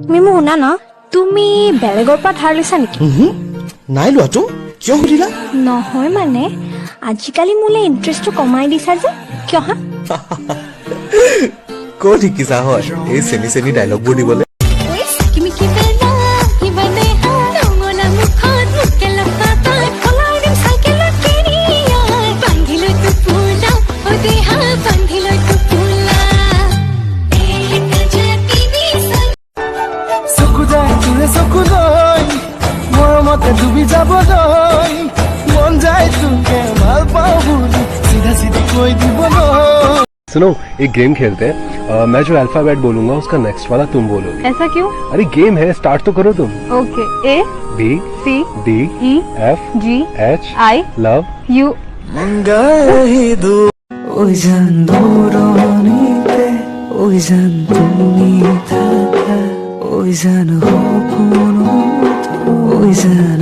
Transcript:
তুমি মোক শুনা না, তুমি বেলেগৰ পৰা ধাৰ লৈছা নেকি? নাই লোৱাটো, কিয় সুধিলা? নহয় মানে আজিকালি মোলে ইণ্টাৰেষ্টটো কমাই দিছা যে, কিয় হা? ক'ত শিকিছা হয় এই চেনি চেনি ডাইলগবোৰ দিবলৈ? মৰমতে ডুবি যাবলৈ মন যায় তোকে ভাল পাওঁ বুলি চিধা চিধি কৈ দিবলৈ। सुनो एक गेम खेलते हैं। मैं जो अल्फाबेट बोलूंगा उसका नेक्स्ट वाला तुम बोलोगे। ऐसा क्यों? अरे गेम है, स्टार्ट तो करो तुम। Okay, A B C D E F G H I love you. ওই জান দূৰণিতে ওই জান তুমি থাকা ওই জান সপোনত ওই জান